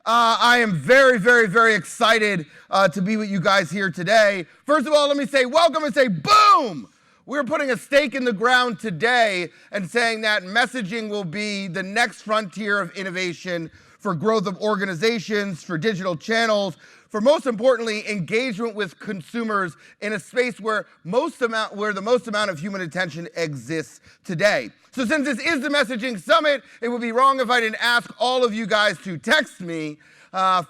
I am very, very, very excited to be with you guys here today. First of all, let me say welcome and say boom! We're putting a stake in the ground today and saying that messaging will be the next frontier of innovation for growth of organizations, for digital channels, for most importantly, engagement with consumers in a space where the most amount of human attention exists today. So since this is the Messaging Summit, it would be wrong if I didn't ask all of you guys to text me.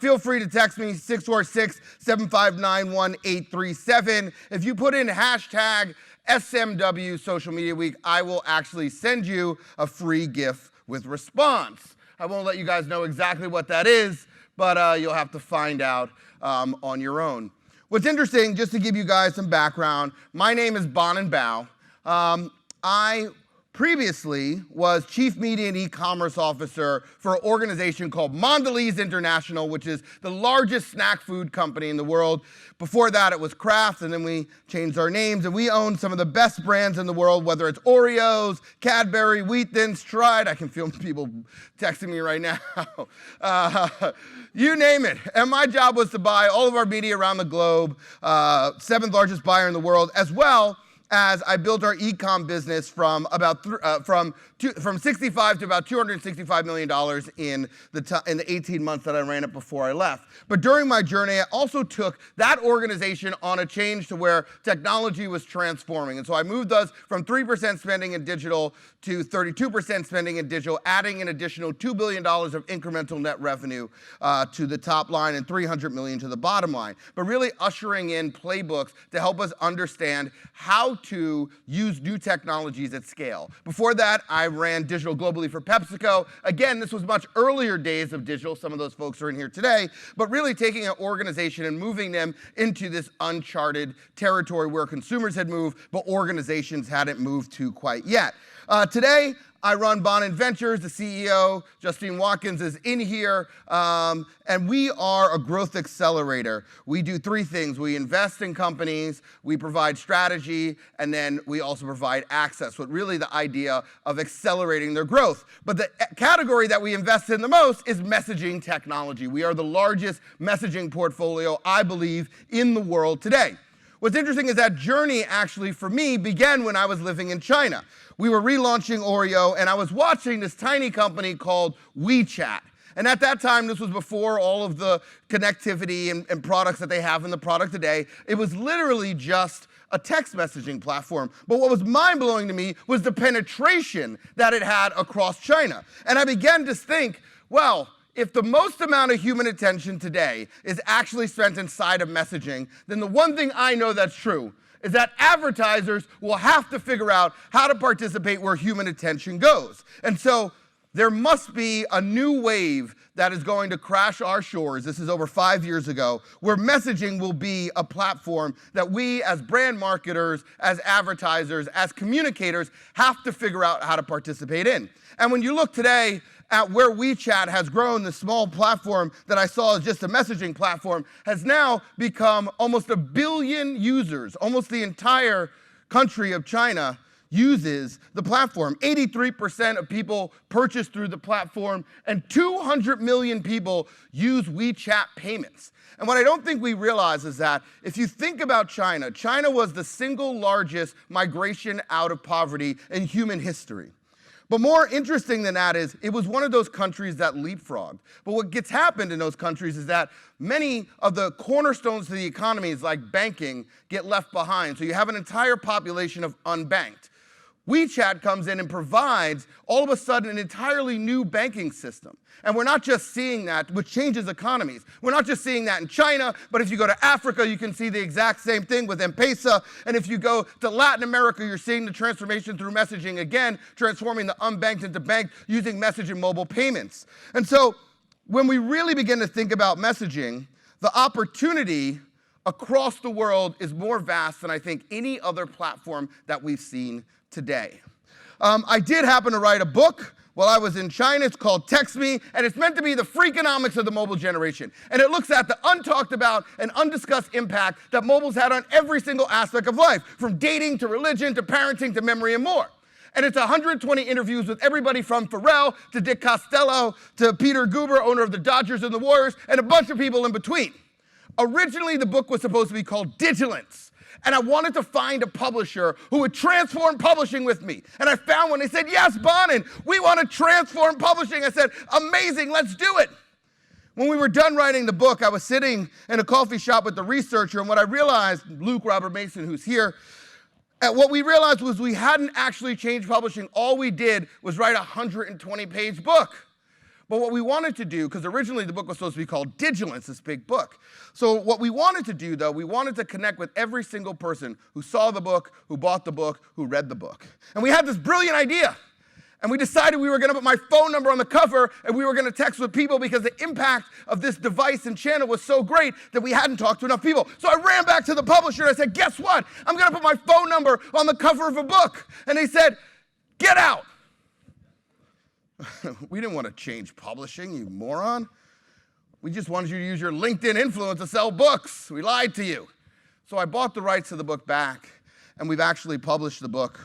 Feel free to text me, 646-759-1837. If you put in hashtag SMW Social Media Week, I will actually send you a free gift with response. I won't let you guys know exactly what that is, but you'll have to find out on your own. What's interesting, just to give you guys some background, my name is Bonin Bough. I previously was Chief Media and E-commerce Officer for an organization called Mondelez International, which is the largest snack food company in the world. Before that, it was Kraft, and then we changed our names, and we own some of the best brands in the world, whether it's Oreos, Cadbury, Wheat Thins, Stride. I can feel people texting me right now. You name it. And my job was to buy all of our media around the globe, 7th largest buyer in the world, as well as I built our e-com business from 65 to about $265 million in the 18 months that I ran it before I left. But during my journey, I also took that organization on a change to where technology was transforming. And so I moved us from 3% spending in digital to 32% spending in digital, adding an additional $2 billion of incremental net revenue to the top line and $300 million to the bottom line. But really ushering in playbooks to help us understand how to use new technologies at scale. Before that, I ran digital globally for PepsiCo. Again, this was much earlier days of digital. Some of those folks are in here today, but really taking an organization and moving them into this uncharted territory where consumers had moved, but organizations hadn't moved to quite yet. Today, I run Bonin Ventures. The CEO, Justine Watkins, is in here, and we are a growth accelerator. We do three things. We invest in companies, we provide strategy, and then we also provide access, with really the idea of accelerating their growth. But the category that we invest in the most is messaging technology. We are the largest messaging portfolio, I believe, in the world today. What's interesting is that journey actually for me began when I was living in China. We were relaunching Oreo, and I was watching this tiny company called WeChat. And at that time, this was before all of the connectivity and products that they have in the product today. It was literally just a text messaging platform. But what was mind-blowing to me was the penetration that it had across China. And I began to think, well, if the most amount of human attention today is actually spent inside of messaging, then the one thing I know that's true is that advertisers will have to figure out how to participate where human attention goes. And so there must be a new wave that is going to crash our shores. This is over 5 years ago, where messaging will be a platform that we as brand marketers, as advertisers, as communicators have to figure out how to participate in. And when you look today at where WeChat has grown, the small platform that I saw as just a messaging platform has now become almost 1 billion users. Almost the entire country of China uses the platform. 83% of people purchase through the platform, and 200 million people use WeChat payments. And what I don't think we realize is that if you think about China, China was the single largest migration out of poverty in human history. But more interesting than that is, it was one of those countries that leapfrogged. But what gets happened in those countries is that many of the cornerstones to the economies, like banking, get left behind. So you have an entire population of unbanked. WeChat comes in and provides, all of a sudden, an entirely new banking system. And we're not just seeing that, which changes economies. We're not just seeing that in China, but if you go to Africa, you can see the exact same thing with M-Pesa. And if you go to Latin America, you're seeing the transformation through messaging again, transforming the unbanked into banked using messaging mobile payments. And so when we really begin to think about messaging, the opportunity across the world is more vast than I think any other platform that we've seen today. I did happen to write a book while I was in China. It's called Text Me, and it's meant to be the Freakonomics of the mobile generation. And it looks at the untalked about and undiscussed impact that mobile's had on every single aspect of life, from dating to religion to parenting to memory and more. And it's 120 interviews with everybody from Pharrell to Dick Costello to Peter Guber, owner of the Dodgers and the Warriors, and a bunch of people in between. Originally, the book was supposed to be called Digilance. And I wanted to find a publisher who would transform publishing with me. And I found one. They said, yes, Bonin, we want to transform publishing. I said, amazing, let's do it. When we were done writing the book, I was sitting in a coffee shop with the researcher, and what I realized, Luke Robert Mason, who's here, what we realized was we hadn't actually changed publishing. All we did was write a 120-page book. But what we wanted to do, because originally the book was supposed to be called Digilance, this big book. So what we wanted to do, though, we wanted to connect with every single person who saw the book, who bought the book, who read the book. And we had this brilliant idea. And we decided we were going to put my phone number on the cover, and we were going to text with people because the impact of this device and channel was so great that we hadn't talked to enough people. So I ran back to the publisher and I said, guess what? I'm going to put my phone number on the cover of a book. And they said, get out. We didn't want to change publishing, you moron. We just wanted you to use your LinkedIn influence to sell books. We lied to you. So I bought the rights to the book back. And we've actually published the book.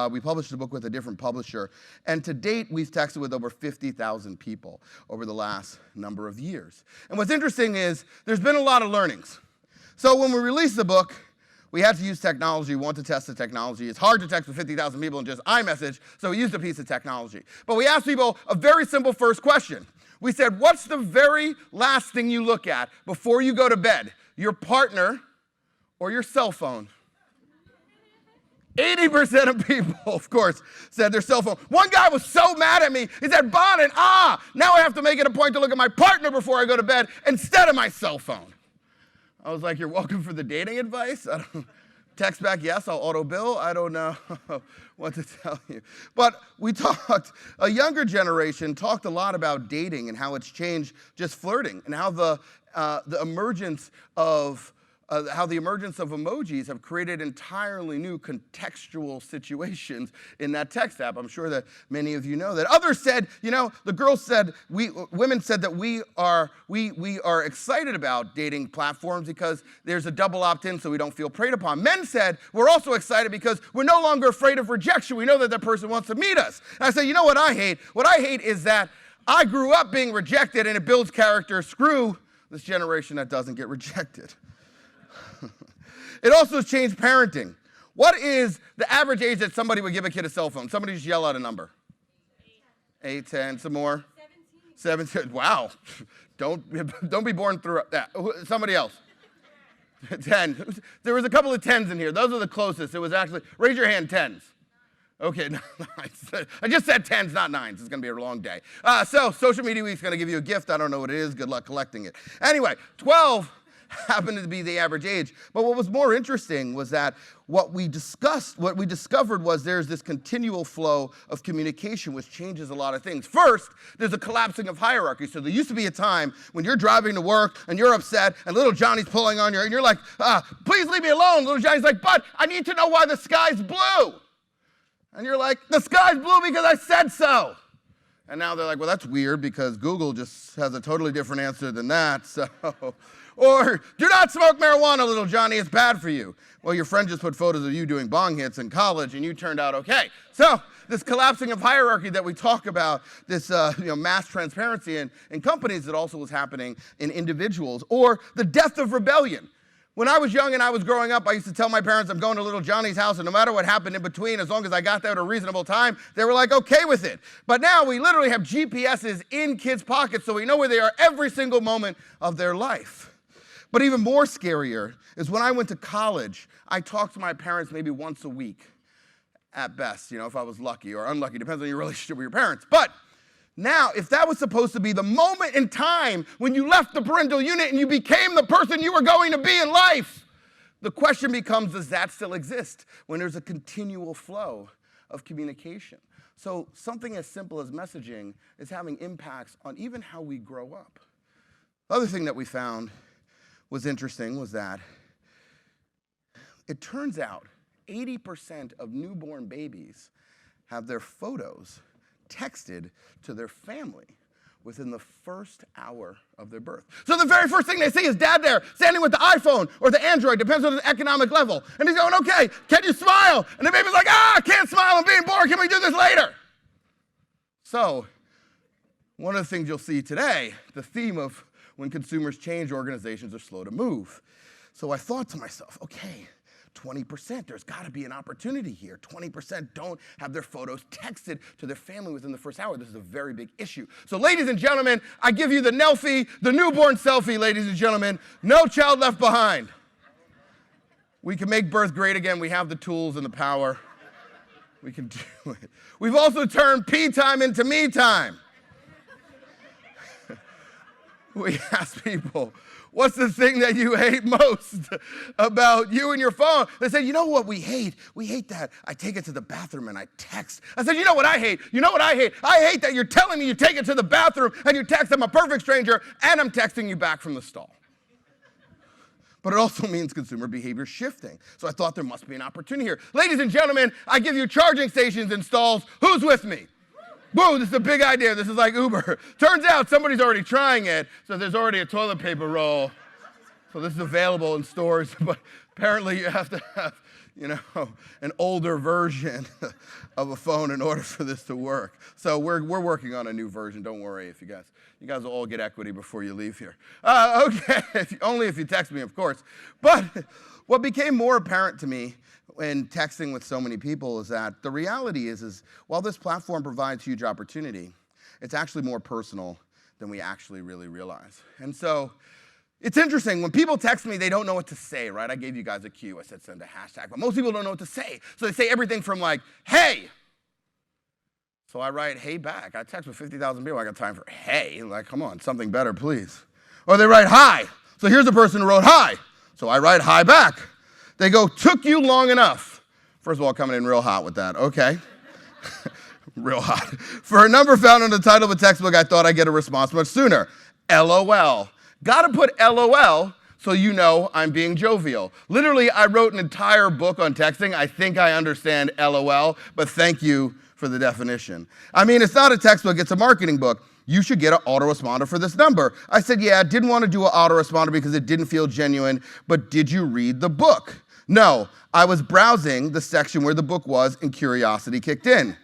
We published the book with a different publisher. And to date, we've texted with over 50,000 people over the last number of years. And what's interesting is there's been a lot of learnings. So when we released the book, we had to use technology. We wanted to test the technology. It's hard to text with 50,000 people in just iMessage, so we used a piece of technology. But we asked people a very simple first question. We said, what's the very last thing you look at before you go to bed? Your partner or your cell phone? 80% of people, of course, said their cell phone. One guy was so mad at me, he said, Bonin, now I have to make it a point to look at my partner before I go to bed instead of my cell phone. I was like, you're welcome for the dating advice? Text back, yes, I'll auto bill. I don't know what to tell you. But we talked, a younger generation talked a lot about dating and how it's changed just flirting and how the emergence of emojis have created entirely new contextual situations in that text app. I'm sure that many of you know that. Others said, the girls said, women said that we are excited about dating platforms because there's a double opt-in so we don't feel preyed upon. Men said, we're also excited because we're no longer afraid of rejection. We know that person wants to meet us. And I said, you know what I hate? What I hate is that I grew up being rejected and it builds character. Screw this generation that doesn't get rejected. It also has changed parenting. What is the average age that somebody would give a kid a cell phone? Somebody just yell out a number. 8, 10, some more? 17. Wow. Don't be born through that. Somebody else. 10. There was a couple of 10s in here. Those are the closest. It was actually, raise your hand, 10s. Okay, nice. I just said 10s, not 9s. It's going to be a long day. So Social Media Week's going to give you a gift. I don't know what it is. Good luck collecting it. Anyway, 12 happened to be the average age. But what was more interesting was that what we discovered was there's this continual flow of communication which changes a lot of things. First, there's a collapsing of hierarchy. So there used to be a time when you're driving to work and you're upset and little Johnny's pulling on you and you're like, please leave me alone. Little Johnny's like, but I need to know why the sky's blue. And you're like, the sky's blue because I said so. And now they're like, well, that's weird because Google just has a totally different answer than that. So, or do not smoke marijuana, little Johnny, it's bad for you. Well, your friend just put photos of you doing bong hits in college and you turned out okay. So this collapsing of hierarchy that we talk about, this mass transparency in companies that also was happening in individuals, or the death of rebellion. When I was young and I was growing up, I used to tell my parents I'm going to little Johnny's house, and no matter what happened in between, as long as I got there at a reasonable time, they were like, okay with it. But now we literally have GPSs in kids' pockets, so we know where they are every single moment of their life. But even more scarier is when I went to college, I talked to my parents maybe once a week, at best, if I was lucky or unlucky, depends on your relationship with your parents. But now, if that was supposed to be the moment in time when you left the parental unit and you became the person you were going to be in life, the question becomes, does that still exist when there's a continual flow of communication? So something as simple as messaging is having impacts on even how we grow up. The other thing that we found was interesting was that it turns out 80% of newborn babies have their photos texted to their family, within the first hour of their birth. So the very first thing they see is dad there, standing with the iPhone or the Android, depends on the economic level. And he's going, okay, can you smile? And the baby's like, I can't smile, I'm being bored, can we do this later? So, one of the things you'll see today, the theme of when consumers change, organizations are slow to move. So I thought to myself, okay, 20%, there's got to be an opportunity here. 20% don't have their photos texted to their family within the first hour. This is a very big issue. So ladies and gentlemen, I give you the Nelfie, the newborn selfie, ladies and gentlemen. No child left behind. We can make birth great again. We have the tools and the power. We can do it. We've also turned pee time into me time. We ask people, what's the thing that you hate most about you and your phone? They say, you know what we hate? We hate that I take it to the bathroom and I text. I said, you know what I hate? You know what I hate? I hate that you're telling me you take it to the bathroom and you text, I'm a perfect stranger, and I'm texting you back from the stall. But it also means consumer behavior shifting. So I thought there must be an opportunity here. Ladies and gentlemen, I give you charging stations and stalls. Who's with me? Whoa, this is a big idea. This is like Uber. Turns out somebody's already trying it, so there's already a toilet paper roll. So this is available in stores, but apparently you have to have, an older version of a phone in order for this to work. So we're working on a new version. Don't worry, if you guys will all get equity before you leave here. Okay, only if you text me, of course. But what became more apparent to me in texting with so many people is that the reality is while this platform provides huge opportunity, it's actually more personal than we actually really realize. And so it's interesting, when people text me, they don't know what to say, right? I gave you guys a cue. I said send a hashtag, but most people don't know what to say. So they say everything from like, hey. So I write hey back. I text with 50,000 people. I got time for hey. Like, come on, something better, please. Or they write hi. So here's a person who wrote hi. So I write hi back. They go, took you long enough. First of all, coming in real hot with that. Okay. Real hot. For a number found on the title of a textbook, I thought I'd get a response much sooner. LOL. Gotta put LOL so you know I'm being jovial. Literally, I wrote an entire book on texting. I think I understand LOL, but thank you for the definition. I mean, it's not a textbook, it's a marketing book. You should get an autoresponder for this number. I said, yeah, I didn't want to do an autoresponder because it didn't feel genuine, but did you read the book? No, I was browsing the section where the book was and curiosity kicked in.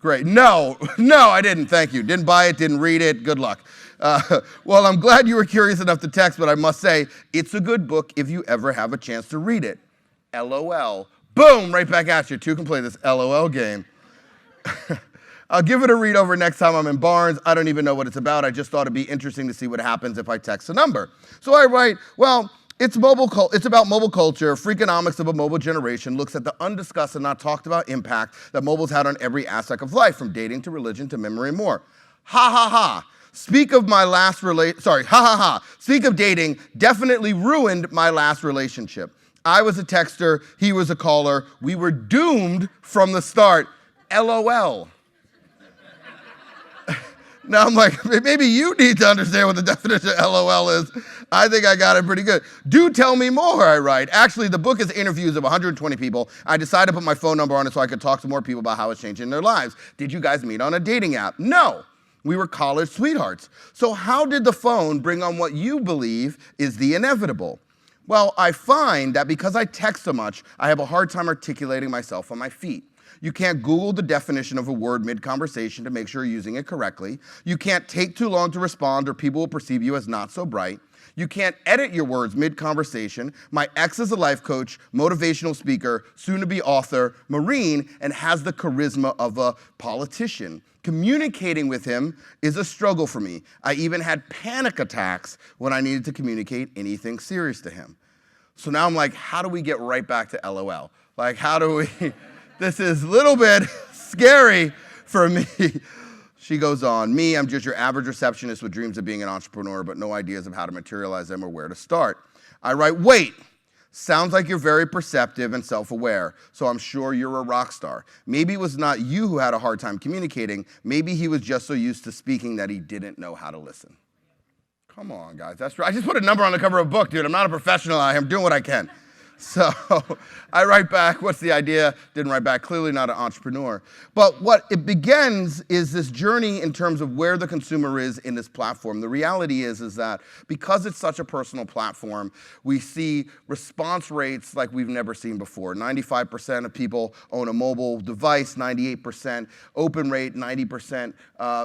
Great. No, I didn't, thank you. Didn't buy it, didn't read it, good luck. Well, I'm glad you were curious enough to text, but I must say, it's a good book if you ever have a chance to read it. LOL. Boom, right back at you. Two can play this LOL game. I'll give it a read over next time I'm in Barnes. I don't even know what it's about. I just thought it'd be interesting to see what happens if I text a number. So I write, well, it's about mobile culture. Freakonomics of a mobile generation looks at the undiscussed and not talked about impact that mobile's had on every aspect of life, from dating to religion to memory and more. Ha ha ha. Speak of dating definitely ruined my last relationship. I was a texter, he was a caller. We were doomed from the start. LOL. Now I'm like, maybe you need to understand what the definition of LOL is. I think I got it pretty good. Do tell me more, I write. Actually, the book is interviews of 120 people. I decided to put my phone number on it so I could talk to more people about how it's changing their lives. Did you guys meet on a dating app? No. We were college sweethearts. So how did the phone bring on what you believe is the inevitable? Well, I find that because I text so much, I have a hard time articulating myself on my feet. You can't Google the definition of a word mid-conversation to make sure you're using it correctly. You can't take too long to respond or people will perceive you as not so bright. You can't edit your words mid-conversation. My ex is a life coach, motivational speaker, soon-to-be author, Marine, and has the charisma of a politician. Communicating with him is a struggle for me. I even had panic attacks when I needed to communicate anything serious to him. So now I'm like, how do we get right back to LOL? Like, how do we... This is a little bit scary for me. She goes on, I'm just your average receptionist with dreams of being an entrepreneur, but no ideas of how to materialize them or where to start. I write, wait, sounds like you're very perceptive and self-aware, so I'm sure you're a rock star. Maybe it was not you who had a hard time communicating. Maybe he was just so used to speaking that he didn't know how to listen. Come on, guys, that's right. I just put a number on the cover of a book, dude. I'm not a professional. I'm doing what I can. So I write back, what's the idea? Didn't write back, clearly not an entrepreneur. But what it begins is this journey in terms of where the consumer is in this platform. The reality is that because it's such a personal platform, we see response rates like we've never seen before. 95% of people own a mobile device, 98% open rate, 90%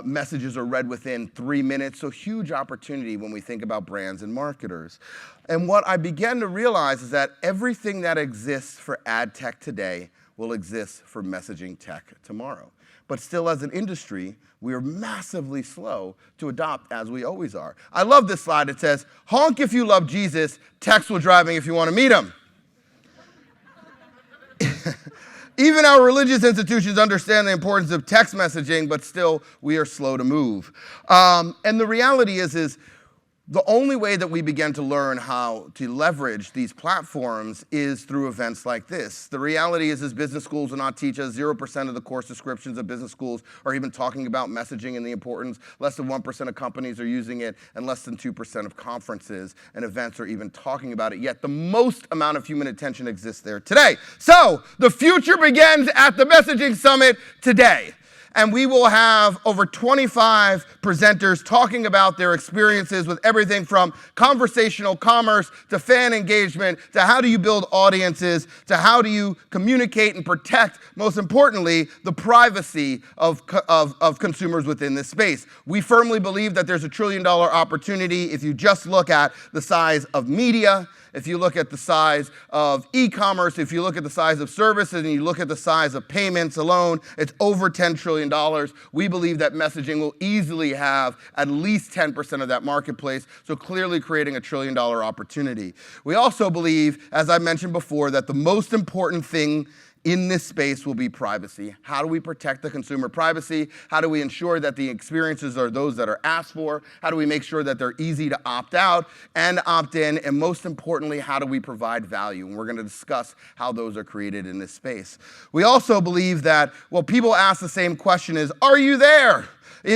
messages are read within 3 minutes. So huge opportunity when we think about brands and marketers. And what I began to realize is that everything that exists for ad tech today will exist for messaging tech tomorrow. But still, as an industry, we are massively slow to adopt, as we always are. I love this slide. It says, honk if you love Jesus, text while driving if you want to meet him. Even our religious institutions understand the importance of text messaging, but still, we are slow to move. And the reality is the only way that we begin to learn how to leverage these platforms is through events like this. The reality is business schools will not teach us. 0% of the course descriptions of business schools are even talking about messaging and the importance. Less than 1% of companies are using it, and less than 2% of conferences and events are even talking about it. Yet the most amount of human attention exists there today. So the future begins at the Messaging Summit today. And we will have over 25 presenters talking about their experiences with everything from conversational commerce to fan engagement to how do you build audiences to how do you communicate and protect, most importantly, the privacy of consumers within this space. We firmly believe that there's a $1 trillion opportunity if you just look at the size of media, if you look at the size of e-commerce, if you look at the size of services, and you look at the size of payments alone, it's over $10 trillion. We believe that messaging will easily have at least 10% of that marketplace, so clearly creating a $1 trillion opportunity. We also believe, as I mentioned before, that the most important thing in this space will be privacy. How do we protect the consumer privacy? How do we ensure that the experiences are those that are asked for? How do we make sure that they're easy to opt out and opt in? And most importantly, how do we provide value? And we're going to discuss how those are created in this space. We also believe that, well, people ask the same question is, are you there?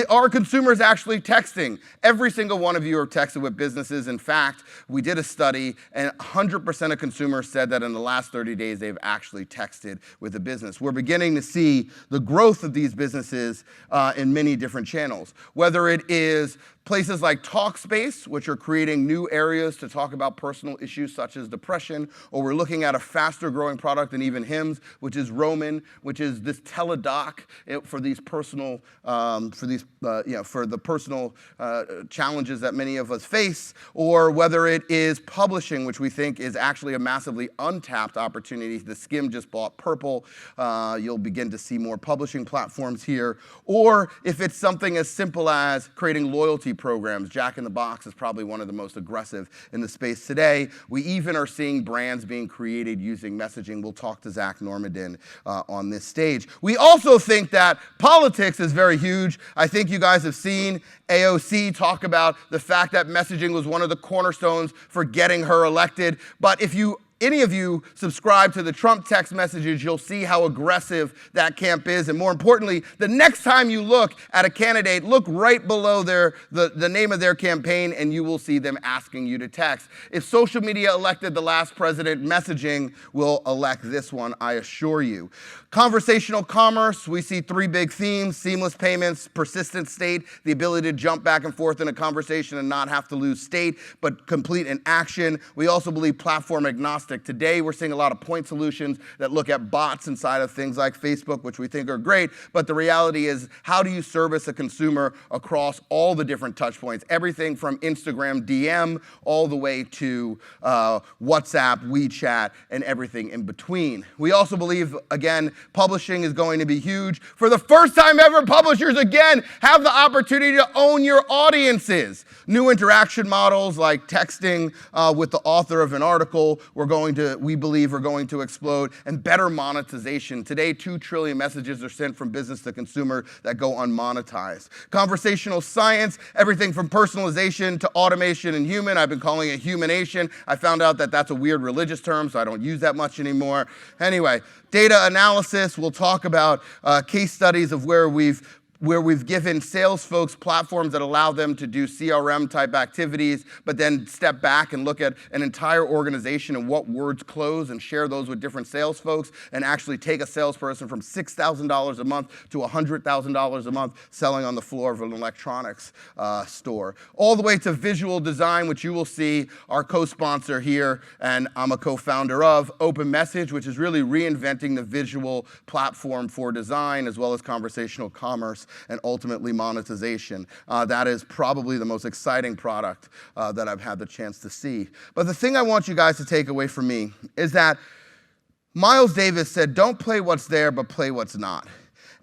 Are consumers actually texting? Every single one of you are texted with businesses. In fact, we did a study, and 100% of consumers said that in the last 30 days they've actually texted with a business. We're beginning to see the growth of these businesses in many different channels, whether it is places like Talkspace, which are creating new areas to talk about personal issues such as depression, or we're looking at a faster growing product than even HIMS, which is Roman, which is this teledoc for these personal, for the personal challenges that many of us face, or whether it is publishing, which we think is actually a massively untapped opportunity. The Skim just bought Purple. You'll begin to see more publishing platforms here, or if it's something as simple as creating loyalty programs. Jack in the Box is probably one of the most aggressive in the space today. We even are seeing brands being created using messaging. We'll talk to Zach Normandy on this stage. We also think that politics is very huge. I think you guys have seen AOC talk about the fact that messaging was one of the cornerstones for getting her elected. But if any of you subscribe to the Trump text messages, you'll see how aggressive that camp is. And more importantly, the next time you look at a candidate, look right below the name of their campaign, and you will see them asking you to text. If social media elected the last president, messaging will elect this one, I assure you. Conversational commerce, we see 3 big themes: seamless payments, persistent state, the ability to jump back and forth in a conversation and not have to lose state, but complete in action. We also believe platform agnostic. Today, we're seeing a lot of point solutions that look at bots inside of things like Facebook, which we think are great, but the reality is, how do you service a consumer across all the different touch points? Everything from Instagram DM all the way to WhatsApp, WeChat, and everything in between. We also believe, again, publishing is going to be huge. For the first time ever, publishers, again, have the opportunity to own your audiences. New interaction models like texting with the author of an article, we believe are going to explode, and better monetization. Today, 2 trillion messages are sent from business to consumer that go unmonetized. Conversational science, everything from personalization to automation and human. I've been calling it humanation. I found out that that's a weird religious term, so I don't use that much anymore. Anyway, data analysis, we'll talk about case studies of where we've where we've given sales folks platforms that allow them to do CRM type activities, but then step back and look at an entire organization and what words close and share those with different sales folks, and actually take a salesperson from $6,000 a month to $100,000 a month selling on the floor of an electronics store. All the way to visual design, which you will see our co-sponsor here, and I'm a co-founder of, Open Message, which is really reinventing the visual platform for design as well as conversational commerce and ultimately monetization. That is probably the most exciting product that I've had the chance to see. But the thing I want you guys to take away from me is that Miles Davis said, don't play what's there, but play what's not.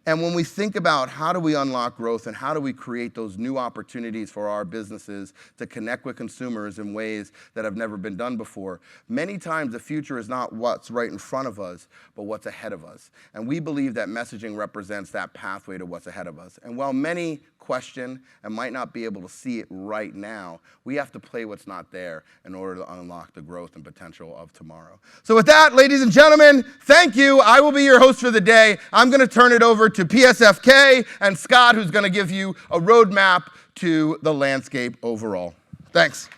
And when we think about how do we unlock growth and how do we create those new opportunities for our businesses to connect with consumers in ways that have never been done before, many times the future is not what's right in front of us, but what's ahead of us. And we believe that messaging represents that pathway to what's ahead of us. And while many question and might not be able to see it right now, we have to play what's not there in order to unlock the growth and potential of tomorrow. So with that, ladies and gentlemen, thank you. I will be your host for the day. I'm going to turn it over to PSFK and Scott, who's going to give you a roadmap to the landscape overall. Thanks.